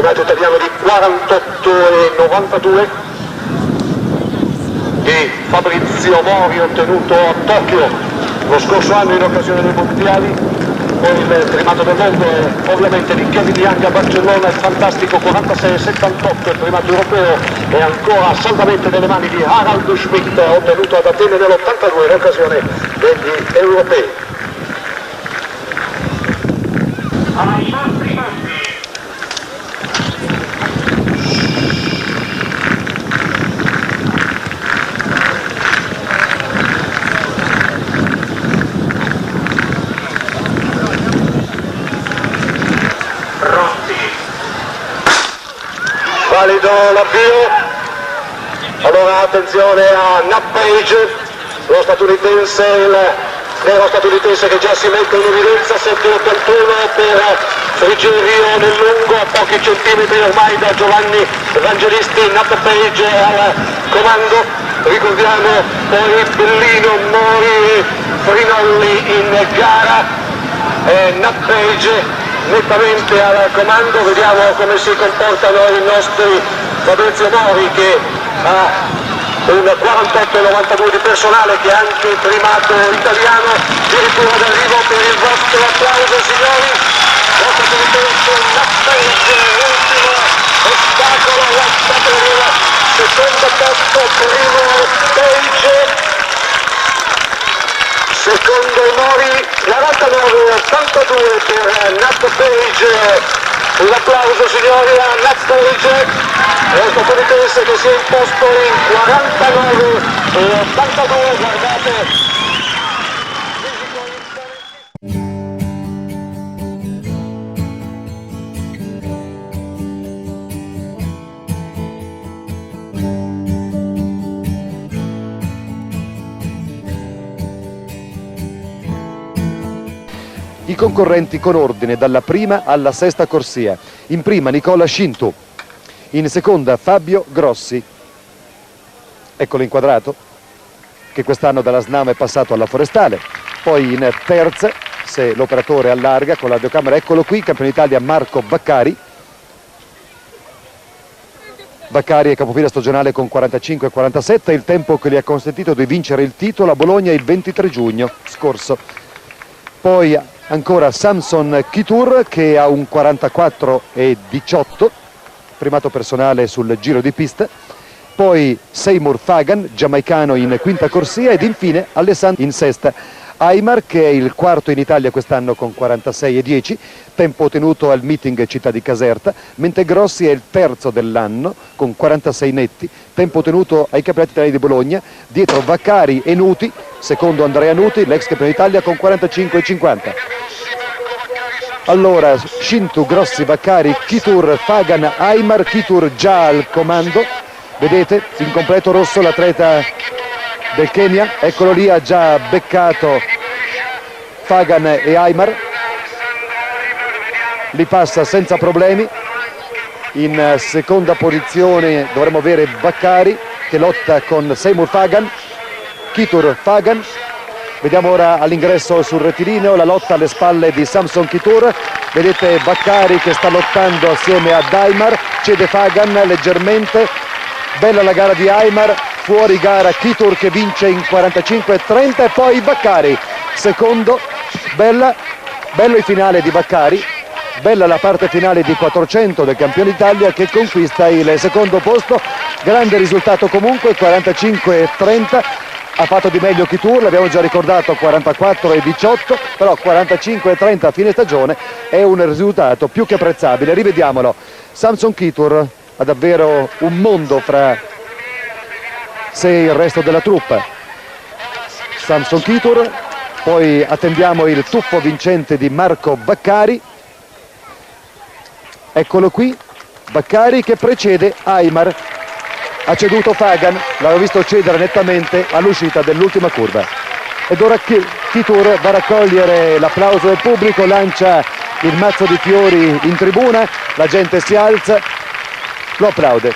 primato italiano di 48,92 di Fabrizio Mori, ottenuto a Tokyo lo scorso anno in occasione dei mondiali. Poi il primato del mondo è ovviamente di Kevin Young a Barcellona, il fantastico 46,78, il primato europeo è ancora saldamente nelle mani di Harald Schmidt, ottenuto ad Atene nell'82 in occasione degli europei. Ai nostri passi. Valido l'avvio. Allora attenzione a Nat Page, lo statunitense, il nero statunitense che già si mette in evidenza, 7,81 per Frigerio nel lungo, a pochi centimetri ormai da Giovanni Evangelisti. Nat Page al comando, ricordiamo poi Bellino, Mori e Frinolli in gara, Nat Page nettamente al comando. Vediamo come si comportano i nostri. Fabrizio Mori che ha un 48,92 di personale, che è anche il primato italiano, addirittura d'arrivo per il vostro applauso signori. Lo statunitense Nat Page, ultimo ostacolo lascia per il secondo posto, primo Page, secondo Mori, 49,82 per Nat Page. Un applauso signori a Nat Page, lo statunitense che si è imposto in 49,82, guardate. I concorrenti con ordine dalla prima alla sesta corsia. In prima Nicola Scintu, in seconda Fabio Grossi, eccolo inquadrato, che quest'anno dalla SNAM è passato alla Forestale. Poi in terza, se l'operatore allarga con la videocamera, eccolo qui, campione d'Italia Marco Baccari. Baccari è capofila stagionale con 45,47, il tempo che gli ha consentito di vincere il titolo a Bologna il 23 giugno scorso. Poi ancora Samson Kitur che ha un 44,18, primato personale sul giro di pista. Poi Seymour Fagan, giamaicano, in quinta corsia, ed infine Alessandro in sesta. Aymar, che è il quarto in Italia quest'anno con 46,10, tempo ottenuto al meeting Città di Caserta, mentre Grossi è il terzo dell'anno con 46 netti, tempo ottenuto ai campionati italiani di Bologna, dietro Vaccari e Nuti, secondo Andrea Nuti, l'ex campione d'Italia con 45,50. Allora Scintu, Grossi, Vaccari, Kitur, Fagan, Aymar, Kitur già al comando, vedete in completo rosso l'atleta del Kenya, eccolo lì, ha già beccato Fagan e Aymar, li passa senza problemi. In seconda posizione dovremmo avere Vaccari che lotta con Seymour Fagan, Kitur, Fagan. Vediamo ora all'ingresso sul rettilineo la lotta alle spalle di Samson Kitur, vedete Vaccari che sta lottando assieme ad Aymar, cede Fagan leggermente, bella la gara di Aymar, fuori gara Kitur che vince in 45,30 e poi Vaccari secondo. Bello il finale di Vaccari, bella la parte finale di 400 del campione d'Italia che conquista il secondo posto. Grande risultato comunque, 45,30. Ha fatto di meglio Kitur, l'abbiamo già ricordato, 44,18, però 45,30 a fine stagione è un risultato più che apprezzabile. Rivediamolo, Samson Kitur ha davvero un mondo fra sé e il resto della truppa. Samson Kitur, poi attendiamo il tuffo vincente di Marco Vaccari, eccolo qui, Vaccari che precede Aymar, ha ceduto Fagan, l'avevo visto cedere nettamente all'uscita dell'ultima curva. Ed ora Kitur va a raccogliere l'applauso del pubblico, lancia il mazzo di fiori in tribuna, la gente si alza, lo applaude.